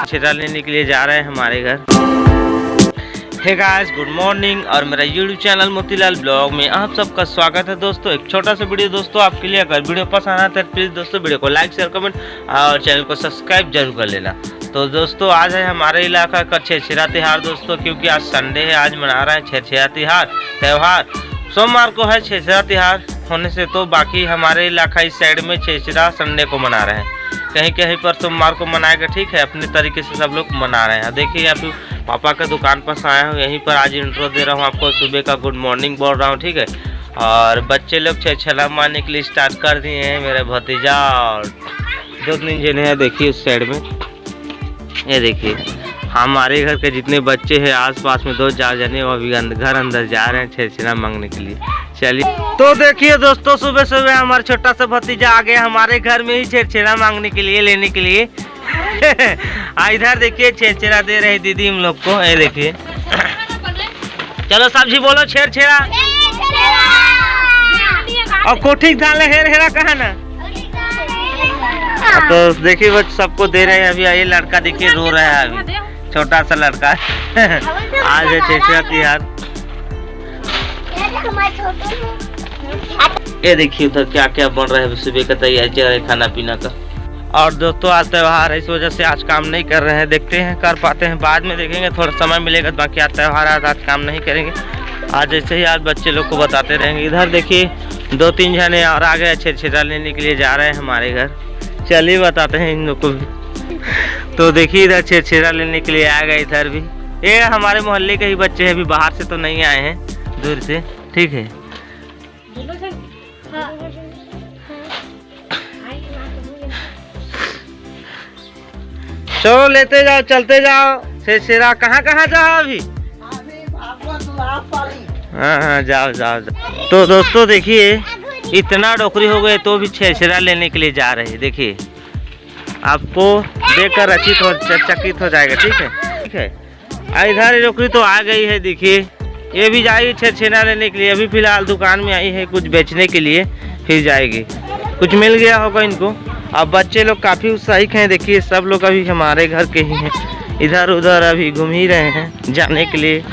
छेरा लेने के लिए जा रहे हैं हमारे घर। हे गाइस, गुड मॉर्निंग और मेरा यूट्यूब चैनल मोतीलाल ब्लॉग में आप सबका स्वागत है। दोस्तों एक छोटा सा वीडियो दोस्तों आपके लिए। अगर वीडियो पसंद आता है प्लीज़ दोस्तों वीडियो को लाइक शेयर कमेंट और चैनल को सब्सक्राइब जरूर कर लेना। तो दोस्तों आज है हमारे इलाका का छेरछेरा त्यौहार दोस्तों, क्योंकि आज संडे है, आज मना रहे हैं छेरछेरा त्यौहार। सोमवार को है छेरछेरा त्यौहार होने से तो बाकी हमारे इलाका इस साइड में छेरछेरा संडे को मना रहे हैं। कहीं कहीं पर सोमवार को मनाएगा, ठीक है, अपने तरीके से सब लोग मना रहे हैं। देखिए यहाँ पापा के दुकान पर आया हूँ, यहीं पर आज इंट्रो दे रहा हूँ आपको, सुबह का गुड मॉर्निंग बोल रहा हूँ, ठीक है। और बच्चे लोग छेला मारने के लिए स्टार्ट कर दिए हैं। मेरे भतीजा और 2-3 जने हैं, देखिए उस साइड में, ये देखिए हमारे घर के जितने बच्चे हैं आसपास में 2-4 जने वो अभी घर अंदर जा रहे हैं छेरछेरा मांगने के लिए। चलिए तो देखिए दोस्तों, सुबह सुबह हमारा छोटा सा भतीजा आ गया हमारे घर में ही छेरछेरा मांगने के लिए, लेने के लिए। इधर देखिए छेरछेरा दे रहे दीदी हम लोग को, ये देखिए। चलो सब्जी बोलो छेरछेरा। और कोठी डाले हेर हेरा कहा ना। तो देखिए बच्चे सबको दे रहे हैं। अभी ये लड़का देखिए रो रहा है, अभी छोटा सा लड़का। आज है छेरछेरा त्यौहार। ये देखिए उधर क्या क्या बन रहा है, सुबह का तैयारी चल रहा है खाना पीना का। और दोस्तों आज त्यौहार है, इस वजह से आज काम नहीं कर रहे हैं। देखते हैं कर पाते हैं, बाद में देखेंगे, थोड़ा समय मिलेगा। बाकी आज त्यौहार आज काम नहीं करेंगे। आज ऐसे ही आज बच्चे लोग को बताते रहेंगे। इधर देखिए 2-3 जने और आ गए छेरछेरा लेने के लिए जा रहे हैं हमारे घर। चलिए बताते हैं इन लोग को भी। तो देखिए इधर छेरछेरा लेने के लिए आ गए। इधर भी ये हमारे मोहल्ले के ही बच्चे हैं, अभी बाहर से तो नहीं आए हैं, दूर से, ठीक है। चलो लेते जाओ, चलते जाओ। छेरछेरा कहाँ जाओ अभी? हाँ जाओ जाओ जाओ। तो दोस्तों देखिए इतना डोकरी हो गए तो भी छेरछेरा लेने के लिए जा रहे हैं। देखिए आपको देखकर चकित हो जाएगा, ठीक है, ठीक है। इधर डोकरी तो आ गई है, देखिए ये भी जाएगी छेरछेरा लेने के लिए। अभी फिलहाल दुकान में आई है कुछ बेचने के लिए, फिर जाएगी। कुछ मिल गया होगा इनको। अब बच्चे लोग काफ़ी उत्साहित हैं, देखिए सब लोग अभी हमारे घर के ही हैं, इधर उधर अभी घूम ही रहे हैं जाने के लिए।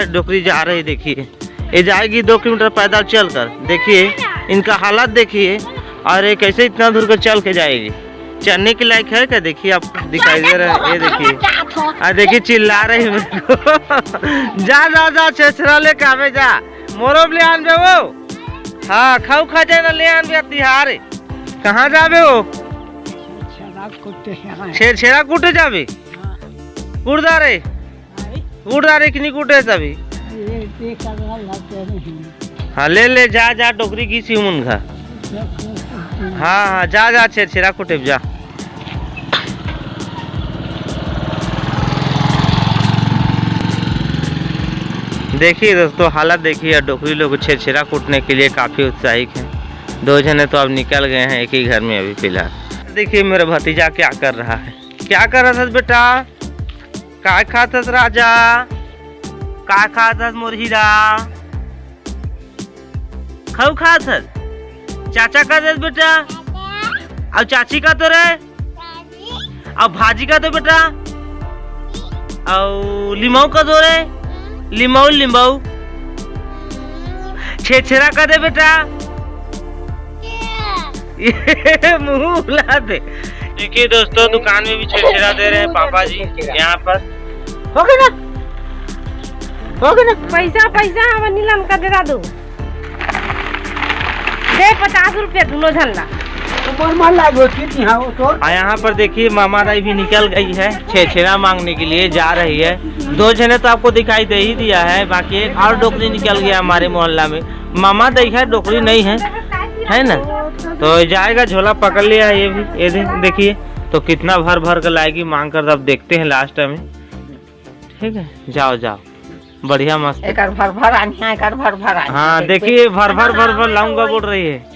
डोकरी जा रही, देखिए ये जाएगी 2 किलोमीटर पैदल चल कर। देखिए इनका हालत देखिए, और ये कैसे इतना दूर कर चल के जाएगी। चलने के लायक है क्या? देखिए आप दिखाई दे रहे हैं, ये देखिए। देखिए चिल्ला रही है मेरे को। जा छेरछेरा ले कावे जा, मोरब ले आन बे वो। हाँ खाऊ खा जाए ना, ले आन बे तिहार। कहाँ जाबे हो? छेरछेरा कूटे जाबे? कूटदारे कि नहीं कूटे सभी? हाँ ले जा डोकरी की सी मुन घा। हाँ जा छेरछेरा कूटे जा। देखिए दोस्तों हालत देखिए, डोकरी लोग छेरछेरा कूटने के लिए काफी उत्साहित हैं। 2 जने तो अब निकल गए हैं एक ही घर में अभी फिलहाल। देखिए मेरा भतीजा क्या कर रहा है। क्या कर रहा था बेटा? काय खाता राजा? काय खाता मुरहीरा? खाऊ खाता? चाचा का दे बेटा? और चाची का तो रे? और भाजी का तो बेटा? और लिमाऊ का तो रे? लिमाऊ छेरछेरा का दे बेटा? मुँह ला दे। देखिए दोस्तों दुकान में भी छेरछेरा दे रहे हैं पापा जी यहाँ पर। हो गया ना पैसा हम नीलम का दे दो। दे 50 रुपया दोनों झल्ला। यहाँ पर देखिए मामा दाई भी निकल गई है, छेरछेरा मांगने के लिए जा रही है। 2 जने तो आपको दिखाई दे ही दिया है, बाकी एक और डोकरी निकल गया हमारे मोहल्ला में। मामा दाई है, डोकरी नहीं है ना। तो जाएगा, झोला पकड़ लिया है ये भी। ये देखिए तो कितना भर कर लाएगी मांग कर, अब देखते हैं लास्ट में, ठीक है। जाओ बढ़िया मस्त। एक भर हाँ देखिए भर लाऊंगा बोल रही है।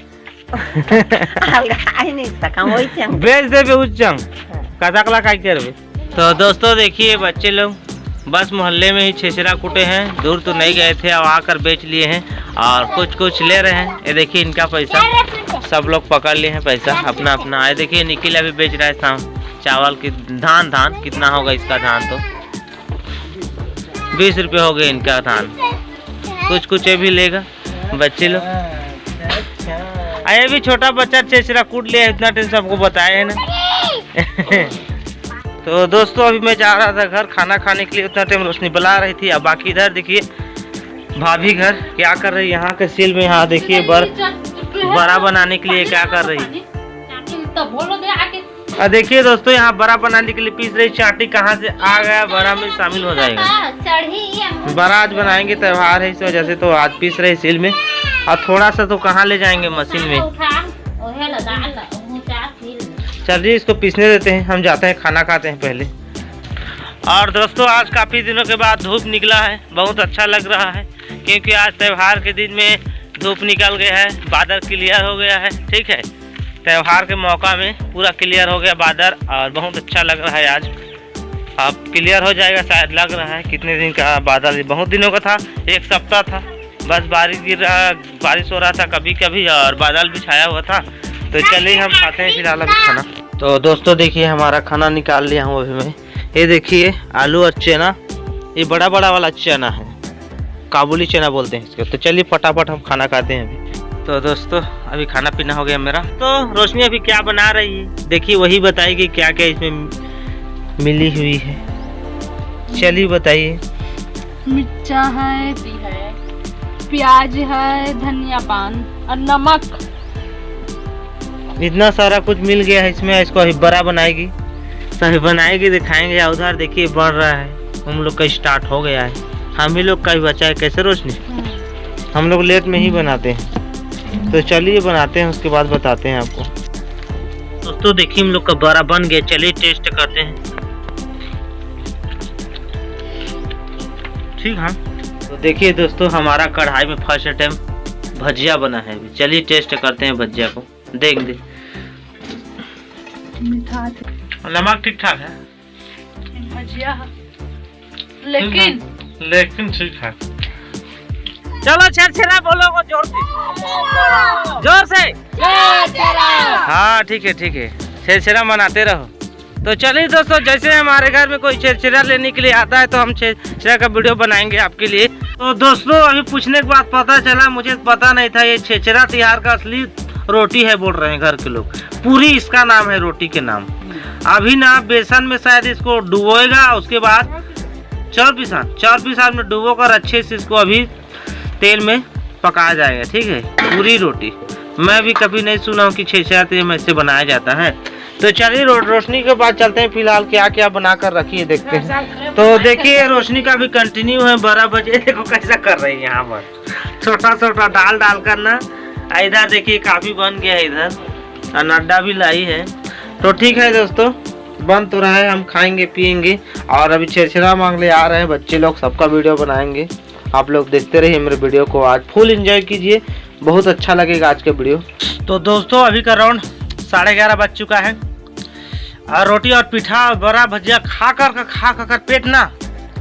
बेच दे उच्चंग कतकला काय करबे। तो दोस्तों देखिए बच्चे लोग बस मोहल्ले में ही छेरछेरा कूटे हैं, दूर तो नहीं गए थे, अब आकर बेच लिए हैं और कुछ ले रहे हैं। ये देखिए इनका पैसा सब लोग पकड़ लिए हैं पैसा अपना अपना। ये देखिए निखिल अभी बेच रहा है चावल की धान कितना होगा इसका धान? तो 20 रुपये हो गए इनका धान। कुछ ये भी लेगा बच्चे लोग। ये भी छोटा बच्चा चेचरा कूट लिया, इतना टेंशन सबको बताया है ना। तो दोस्तों अभी मैं जा रहा था घर खाना खाने के लिए, उतना टाइम रोशनी बुला रही थी। अब बाकी इधर देखिए भाभी घर क्या कर रही है, यहाँ के सील में। यहाँ देखिए बड़ा बनाने के लिए क्या कर रही है। देखिए दोस्तों यहाँ बड़ा बनाने के लिए पीस रही। चाटी कहाँ से आ गया, बड़ा में शामिल हो जाएगा। बड़ा आज बनाएंगे, त्योहार है इस वजह से, तो आज पीस रहे सील में। और थोड़ा सा तो कहाँ ले जाएंगे मशीन में। चलिए इसको पीसने देते हैं, हम जाते हैं खाना खाते हैं पहले। और दोस्तों आज काफ़ी दिनों के बाद धूप निकला है, बहुत अच्छा लग रहा है, क्योंकि आज त्यौहार के दिन में धूप निकल गया है, बादल क्लियर हो गया है। ठीक है, त्यौहार के मौका में पूरा क्लियर हो गया बादल, और बहुत अच्छा लग रहा है आज। अब क्लियर हो जाएगा शायद, लग रहा है। कितने दिन का बादल, बहुत दिनों का था, 1 सप्ताह था बस बारिश हो रहा था कभी कभी, और बादल भी छाया हुआ था। तो चलिए हम खाते हैं फिलहाल अभी खाना। तो दोस्तों देखिए हमारा खाना निकाल लिया हूँ अभी मैं। ये देखिए आलू और चना, ये बड़ा वाला चना है, काबुली चना बोलते हैं इसको। तो चलिए फटाफट हम खाना खाते हैं अभी। तो दोस्तों अभी खाना पीना हो गया मेरा। तो रोशनी अभी क्या बना रही है देखिए, वही बताएगी क्या क्या इसमें मिली हुई है। चलिए बताइए। मिर्चा है, प्याज है, धनिया पान और नमक। इतना सारा कुछ मिल गया है इसमें। इसको अभी बड़ा बनाएगी, सभी बनाएगी, दिखाएंगे। उधर देखिए बढ़ रहा है, हम लोग का स्टार्ट हो गया है। हम ही लोग का भी बचा है। कैसे रोशनी? हम लोग लेट में ही बनाते हैं। तो चलिए बनाते हैं, उसके बाद बताते हैं आपको। दोस्तों देखिए हम लोग का बड़ा बन गया, चलिए टेस्ट करते हैं। ठीक है, तो देखिए दोस्तों हमारा कढ़ाई में फर्स्ट टाइम भजिया बना है। चलिए टेस्ट करते हैं भजिया को, देख दे। नमक ठीक ठाक है भजिया, लेकिन ठीक है। चलो छेरा बोलो जोर से। हाँ ठीक है, छेरा मनाते रहो। तो चलिए दोस्तों, जैसे हमारे घर में कोई छेरा लेने के लिए आता है तो हम छेरा का वीडियो बनाएंगे आपके लिए। तो दोस्तों अभी पूछने के बाद पता चला, मुझे पता नहीं था, ये छेरा तिहार का असली रोटी है बोल रहे हैं घर के लोग। पूरी इसका नाम है, रोटी के नाम। अभी ना बेसन में शायद इसको डुबोएगा, उसके बाद चार पिसान में डुबो कर अच्छे से इसको अभी तेल में पकाया जाएगा। ठीक है, पूरी रोटी। मैं भी कभी नहीं सुना हूँ कि छेरा में इससे बनाया जाता है। तो चलिए रोशनी के बाद चलते हैं, फिलहाल क्या क्या बना कर रखी है देखते हैं। तो देखिए रोशनी का भी कंटिन्यू है 12 बजे। देखो कैसा कर रही है, यहाँ पर छोटा डाल कर ना। इधर देखिए काफी बन गया है, इधर अनाडा भी लाई है। तो ठीक है दोस्तों, बन तो रहा है, हम खाएंगे पियेंगे। और अभी छेरा मांगने आ रहे हैं बच्चे लोग, सबका वीडियो बनाएंगे। आप लोग देखते रहिए मेरे वीडियो को, आज फुल एंजॉय कीजिए, बहुत अच्छा लगेगा आज का वीडियो। तो दोस्तों अभी का राउंड 11:30 बज चुका है, और रोटी और पिठा और बड़ा भजिया खा कर पेट ना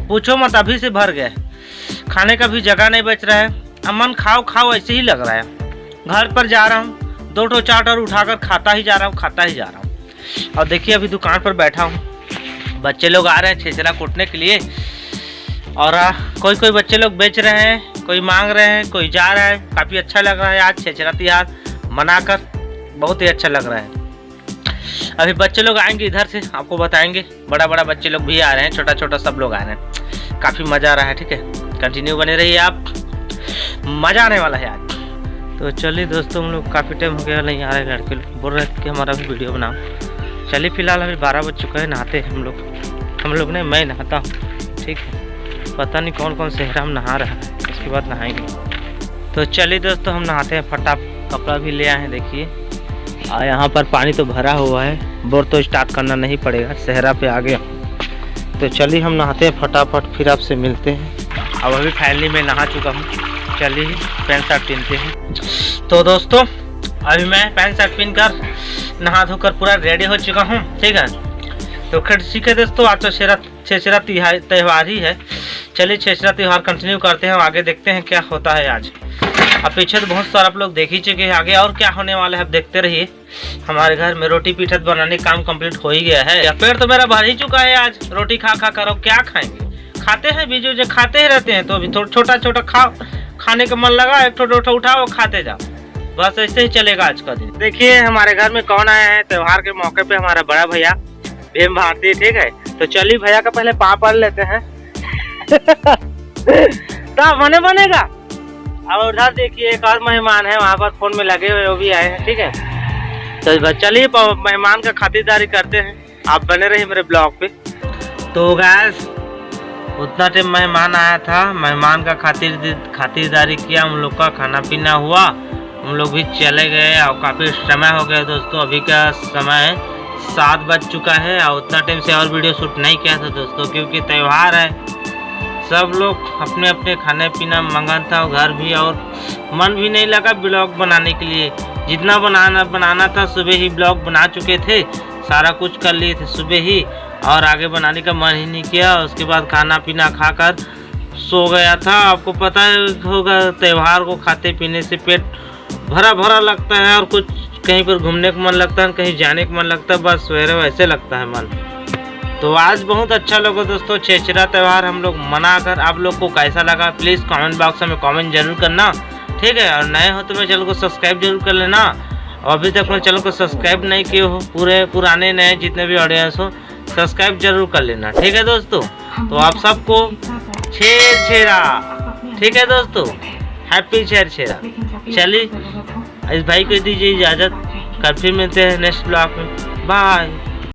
पूछो मत, अभी से भर गया। खाने का भी जगह नहीं बच रहा है। अमन खाओ ऐसे ही लग रहा है। घर पर जा रहा हूँ, 2 चाट और उठाकर खाता ही जा रहा हूँ। और देखिए अभी दुकान पर बैठा हूँ, बच्चे लोग आ रहे हैं छेरा कूटने के लिए। और कोई बच्चे लोग बेच रहे हैं, कोई मांग रहे हैं, कोई जा रहा है। काफ़ी अच्छा लग रहा है आज छेरा तिहार मनाकर, बहुत ही अच्छा लग रहा है। अभी बच्चे लोग आएंगे इधर से, आपको बताएंगे। बड़ा बच्चे लोग भी आ रहे हैं, छोटा सब लोग आ रहे हैं। काफ़ी मज़ा आ रहा है। ठीक है, कंटिन्यू बने रहिए आप, मज़ा आने वाला है आज। तो चलिए दोस्तों, हम लोग काफ़ी टाइम हो गया नहीं आ रहे, लड़के लोग बोल रहे थे कि हमारा भी वीडियो बनाओ। चलिए फिलहाल अभी 12 बज चुका है, नहाते हैं हम लोग नहीं, मैं नहाता हूँ। ठीक है, पता नहीं कौन शहर हम नहा रहा है, उसके बाद नहाएंगे। तो चलिए दोस्तों हम नहाते हैं, कपड़ा भी ले आए हैं देखिए। और यहाँ पर पानी तो भरा हुआ है, बोर तो स्टार्ट करना नहीं पड़ेगा, सहरा पे आ गया। तो चलिए हम नहाते हैं फटाफट, फिर आपसे मिलते हैं। अब अभी फाइनली मैं नहा चुका हूँ, चलिए पैंट शर्ट पहनते हैं। तो दोस्तों अभी मैं पैंट शर्ट पहन कर नहा धोकर पूरा रेडी हो चुका हूँ। ठीक है, तो ठीक है दोस्तों, आज तो छेरा त्यौहार ही है। चलिए छेरा त्यौहार कंटिन्यू करते हैं, आगे देखते हैं क्या होता है आज। अब पीछे तो बहुत सारा आप लोग देख ही चुके हैं, आगे और क्या होने वाला है अब देखते रहिए। हमारे घर में रोटी पीठत बनाने का काम कंप्लीट हो ही गया है। या पेट तो मेरा भर ही चुका है आज, रोटी खा खा कर। अब क्या खाएंगे, खाते हैं बीजू जो खाते ही रहते हैं, तो अभी थोड़ा छोटा छोटा खाओ, खाने का मन लगा एक छोटा उठाओ खाते जाओ, बस ऐसे ही चलेगा आज का दिन। देखिए हमारे घर में कौन आया है त्योहार के मौके पे, हमारा बड़ा भैया भीम भारती, ठीक है। तो चलिए भैया का पहले पाँव पढ़ लेते हैं तो बनेगा। अब उधर देखिए एक और मेहमान है वहाँ पर फोन में लगे हुए, वो भी आए हैं, ठीक है। तो चलिए मेहमान का खातिरदारी करते हैं, आप बने रहिए मेरे ब्लॉग पे। तो गैस उतना टाइम मेहमान आया था, मेहमान का खातिरदारी किया, हम लोग का खाना पीना हुआ, हम लोग भी चले गए और काफ़ी समय हो गया दोस्तों। अभी का समय है 7 बज चुका है और उतना टाइम से और वीडियो शूट नहीं किया था दोस्तों, क्योंकि त्यौहार है, सब लोग अपने अपने खाने पीना मगन था, घर भी, और मन भी नहीं लगा ब्लॉग बनाने के लिए। जितना बनाना था सुबह ही ब्लॉग बना चुके थे, सारा कुछ कर लिए थे सुबह ही, और आगे बनाने का मन ही नहीं किया। उसके बाद खाना पीना खाकर सो गया था। आपको पता होगा त्यौहार को खाते पीने से पेट भरा भरा लगता है, और कुछ कहीं पर घूमने का मन लगता है, कहीं जाने का मन लगता है, बस वैसे लगता है मन। तो आज बहुत अच्छा लगा दोस्तों छेछरा त्यौहार हम लोग मनाकर। आप लोग को कैसा लगा प्लीज़ कमेंट बॉक्स में कमेंट जरूर करना, ठीक है। और नए हो तो मेरे चैनल को सब्सक्राइब जरूर कर लेना, और अभी तक मेरे चैनल को सब्सक्राइब नहीं किए हो, पुराने नए जितने भी ऑडियंस हो सब्सक्राइब जरूर कर लेना, ठीक है दोस्तों। तो आप सबको छेरा, ठीक है दोस्तों, हैप्पी छेरा। चलिए इस भाई को दीजिए इजाज़त, कल फिर मिलते हैं नेक्स्ट ब्लॉग में, बाय।